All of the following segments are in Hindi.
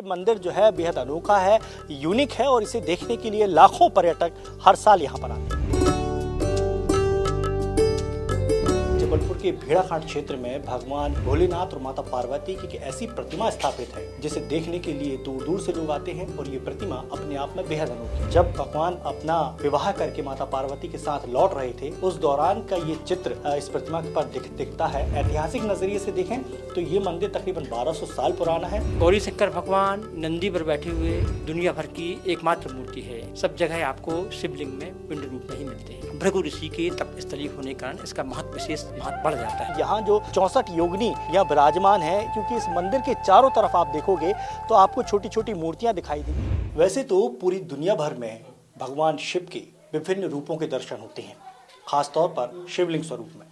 मंदिर जो है बेहद अनोखा है, यूनिक है और इसे देखने के लिए लाखों पर्यटक हर साल यहाँ पर आते हैं। जबलपुर के भेड़ाघाट क्षेत्र में भगवान भोलेनाथ और माता पार्वती की ऐसी प्रतिमा स्थापित है जिसे देखने के लिए दूर दूर से लोग आते हैं और ये प्रतिमा अपने आप में बेहद अनोखी है। जब भगवान अपना विवाह करके माता पार्वती के साथ लौट रहे थे उस दौरान का ये चित्र इस प्रतिमा के पर दिखता है। ऐतिहासिक नजरिए से देखें तो ये मंदिर तकरीबन 1200 साल पुराना है। गौरी शंकर भगवान नंदी पर बैठे हुए दुनिया भर की एकमात्र मूर्ति है। सब जगह आपको शिवलिंग में पिंड रूप में ही मिलते हैं। भृगु ऋषि के तप स्थली होने के कारण इसका विशेष महत्व बढ़ जाता है। यहाँ जो 64 योगिनी यहाँ विराजमान है, क्योंकि इस मंदिर के चारों तरफ आप देखोगे तो आपको छोटी छोटी मूर्तियां दिखाई देंगी। वैसे तो पूरी दुनिया भर में भगवान शिव के विभिन्न रूपों के दर्शन होते हैं, खासतौर पर शिवलिंग स्वरूप में,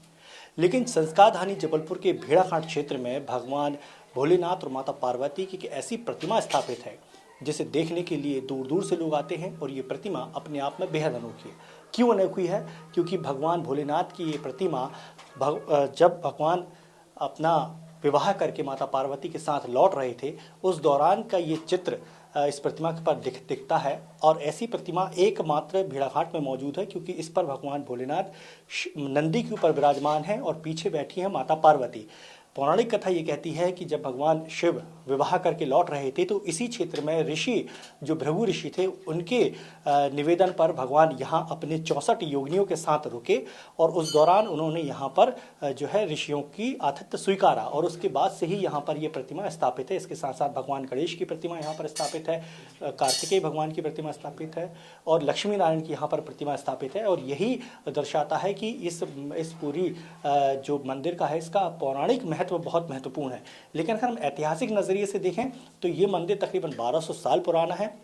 लेकिन संस्कारधानी जबलपुर के भेड़ाघाट क्षेत्र में भगवान भोलेनाथ और माता पार्वती की ऐसी प्रतिमा स्थापित है जिसे देखने के लिए दूर दूर से लोग आते हैं और ये प्रतिमा अपने आप में बेहद अनोखी है। क्यों अनोखी है? क्योंकि भगवान भोलेनाथ की ये प्रतिमा जब भगवान अपना विवाह करके माता पार्वती के साथ लौट रहे थे उस दौरान का ये चित्र इस प्रतिमा के पर दिखता है। और ऐसी प्रतिमा एकमात्र भेड़ाघाट में मौजूद है, क्योंकि इस पर भगवान भोलेनाथ नंदी के ऊपर विराजमान हैं और पीछे बैठी है माता पार्वती। पौराणिक कथा ये कहती है कि जब भगवान शिव विवाह करके लौट रहे थे तो इसी क्षेत्र में ऋषि जो भृगु ऋषि थे उनके निवेदन पर भगवान यहाँ अपने 64 योगिनियों के साथ रुके और उस दौरान उन्होंने यहाँ पर जो है ऋषियों की आतिथ्य स्वीकारा और उसके बाद से ही यहाँ पर ये प्रतिमा स्थापित है। इसके साथ साथ भगवान गणेश की प्रतिमा यहाँ पर स्थापित है, कार्तिकेय भगवान की प्रतिमा स्थापित है और लक्ष्मी नारायण की यहाँ पर प्रतिमा स्थापित है। और यही दर्शाता है कि इस पूरी जो मंदिर का है इसका पौराणिक महत्व बहुत महत्वपूर्ण है। लेकिन अगर हम ऐतिहासिक नजरिए से देखें तो ये मंदिर तकरीबन 1200 साल पुराना है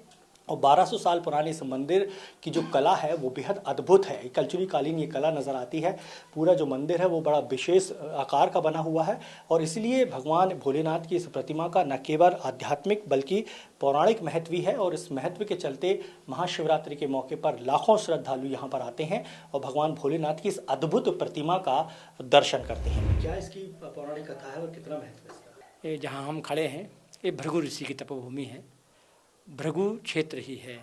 और 1200 साल पुराने इस मंदिर की जो कला है वो बेहद अद्भुत है। कल्चुरी कालीन ये कला नज़र आती है। पूरा जो मंदिर है वो बड़ा विशेष आकार का बना हुआ है और इसलिए भगवान भोलेनाथ की इस प्रतिमा का न केवल आध्यात्मिक बल्कि पौराणिक महत्व भी है। और इस महत्व के चलते महाशिवरात्रि के मौके पर लाखों श्रद्धालु यहाँ पर आते हैं और भगवान भोलेनाथ की इस अद्भुत प्रतिमा का दर्शन करते हैं। क्या इसकी पौराणिक कथा है और कितना महत्व है इसका? ये जहाँ हम खड़े हैं ये भृगु ऋषि की तपोभूमि है। भृगु क्षेत्र ही है।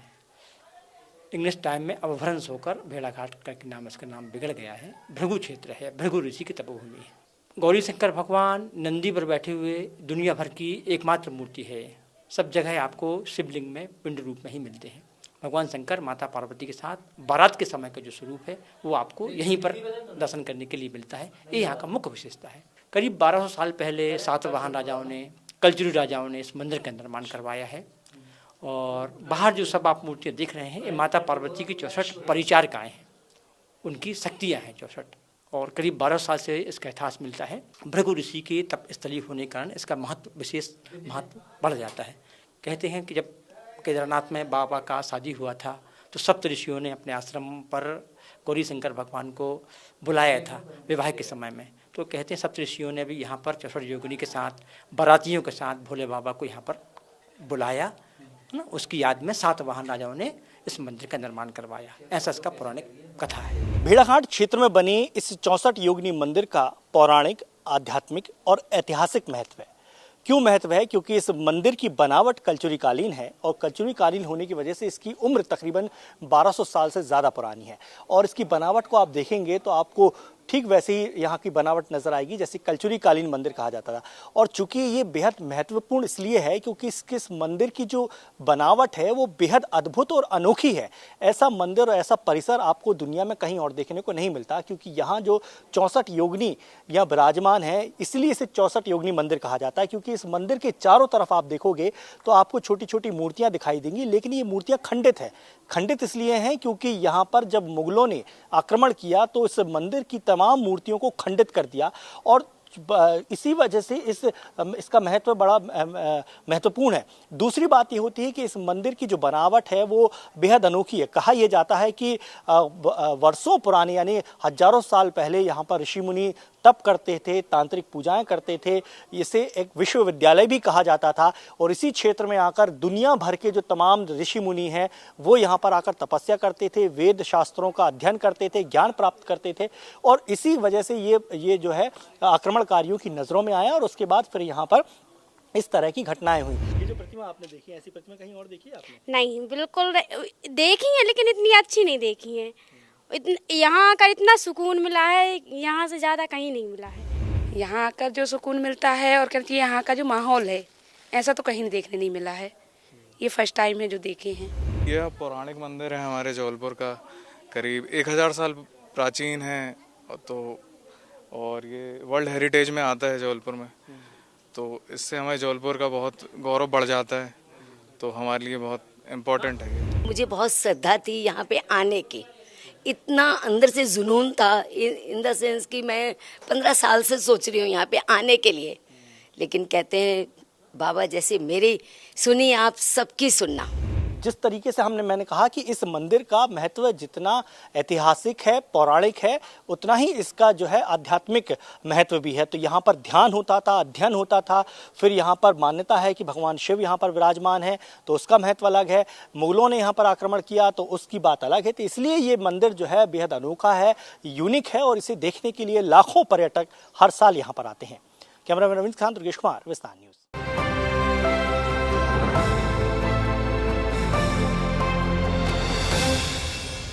इंग्लिश टाइम में अपभ्रंश होकर भेड़ाघाट का नाम इसका नाम बिगड़ गया है। भृगु क्षेत्र है, भृगु ऋषि की तपोभूमि है। गौरी शंकर भगवान नंदी पर बैठे हुए दुनिया भर की एकमात्र मूर्ति है। सब जगह आपको शिवलिंग में पिंड रूप में ही मिलते हैं। भगवान शंकर माता पार्वती के साथ बारात के समय का जो स्वरूप है वो आपको यहीं पर दर्शन करने के लिए मिलता है। ये यहाँ का मुख्य विशेषता है। करीब 1200 साल पहले सातवाहन राजाओं ने, कलचुरी राजाओं ने इस मंदिर का निर्माण करवाया है। और बाहर जो सब आप मूर्तियाँ देख रहे हैं ये माता पार्वती की 64 परिचारिकाएँ हैं, उनकी शक्तियाँ हैं 64। और करीब 12 साल से इसका इतिहास मिलता है। भृगु ऋषि के तप स्थली होने के कारण इसका विशेष महत्व बढ़ जाता है। कहते हैं कि जब केदारनाथ में बाबा का शादी हुआ था तो सप्त ऋषियों ने अपने आश्रम पर गौरी शंकर भगवान को बुलाया था विवाह के समय में। तो कहते हैं सप्त ऋषियों ने भी यहाँ पर 64 योगिनी के साथ बारातियों के साथ भोले बाबा को यहाँ पर बुलाया ना। उसकी याद में सातवाहन राजाओं ने इस मंदिर का निर्माण करवाया। ऐसा इसका पौराणिक कथा है। भेड़ाघाट क्षेत्र में बने इस 64 योगिनी मंदिर का पौराणिक, आध्यात्मिक और ऐतिहासिक महत्व है। क्यों महत्व है? क्योंकि इस मंदिर की बनावट कल्चुरी कालीन है और कल्चुरी कालीन होने की वजह से इसकी उम्र तकरीबन 1200 साल से ज़्यादा पुरानी है। और इसकी बनावट को आप देखेंगे तो आपको ठीक वैसे ही यहाँ की बनावट नजर आएगी जैसे कल्चुरी कालीन मंदिर कहा जाता था। और चूंकि ये बेहद महत्वपूर्ण इसलिए है क्योंकि इस मंदिर की जो बनावट है वो बेहद अद्भुत और अनोखी है। ऐसा मंदिर और ऐसा परिसर आपको दुनिया में कहीं और देखने को नहीं मिलता, क्योंकि यहाँ जो 64 योगिनी यहाँ विराजमान है इसलिए इसे 64 योगिनी मंदिर कहा जाता है। क्योंकि इस मंदिर के चारों तरफ आप देखोगे तो आपको छोटी छोटी मूर्तियाँ दिखाई देंगी, लेकिन ये मूर्तियाँ खंडित है। खंडित इसलिए हैं क्योंकि यहाँ पर जब मुगलों ने आक्रमण किया तो इस मंदिर की तमाम मूर्तियों को खंडित कर दिया और इसी वजह से इसका महत्व बड़ा महत्वपूर्ण है। दूसरी बात ये होती है कि इस मंदिर की जो बनावट है वो बेहद अनोखी है। कहा यह जाता है कि वर्षों पुराने यानी हजारों साल पहले यहाँ पर ऋषि मुनि तप करते थे, तांत्रिक पूजाएं करते थे। इसे एक विश्वविद्यालय भी कहा जाता था और इसी क्षेत्र में आकर दुनिया भर के जो तमाम ऋषि मुनि हैं वो यहाँ पर आकर तपस्या करते थे, वेद शास्त्रों का अध्ययन करते थे, ज्ञान प्राप्त करते थे। और इसी वजह से ये जो है आक्रमणकारियों की नज़रों में आया और उसके बाद फिर यहाँ पर इस तरह की घटनाएं हुई। ये जो प्रतिमा आपने देखी, ऐसी प्रतिमा कहीं और देखी है आपने? नहीं, बिल्कुल देखी है, लेकिन इतनी अच्छी नहीं देखी है। यहाँ आकर इतना सुकून मिला है, यहाँ से ज़्यादा कहीं नहीं मिला है। यहाँ आकर जो सुकून मिलता है और कहती है यहाँ का जो माहौल है, ऐसा तो कहीं नहीं देखने नहीं मिला है। ये फर्स्ट टाइम है जो देखे हैं। यह पौराणिक मंदिर है हमारे जबलपुर का, करीब 1000 साल प्राचीन है। तो और ये वर्ल्ड हेरिटेज में आता है जबलपुर में, तो इससे हमारे जबलपुर का बहुत गौरव बढ़ जाता है। तो हमारे लिए बहुत इम्पोर्टेंट है ये। मुझे बहुत श्रद्धा थी यहाँ पे आने की, इतना अंदर से जुनून था इन द सेंस कि मैं 15 साल से सोच रही हूँ यहाँ पे आने के लिए। लेकिन कहते हैं बाबा जैसे मेरी सुनी आप सबकी सुनना। जिस तरीके से मैंने कहा कि इस मंदिर का महत्व जितना ऐतिहासिक है, पौराणिक है, उतना ही इसका जो है आध्यात्मिक महत्व भी है। तो यहाँ पर ध्यान होता था, अध्ययन होता था, फिर यहाँ पर मान्यता है कि भगवान शिव यहाँ पर विराजमान है, तो उसका महत्व अलग है। मुगलों ने यहाँ पर आक्रमण किया तो उसकी बात अलग है। तो इसलिए ये मंदिर जो है बेहद अनोखा है, यूनिक है, और इसे देखने के लिए लाखों पर्यटक हर साल यहाँ पर आते हैं। कैमरामैन रविंद्र खान, दुर्गेश कुमार, विस्तार न्यूज़।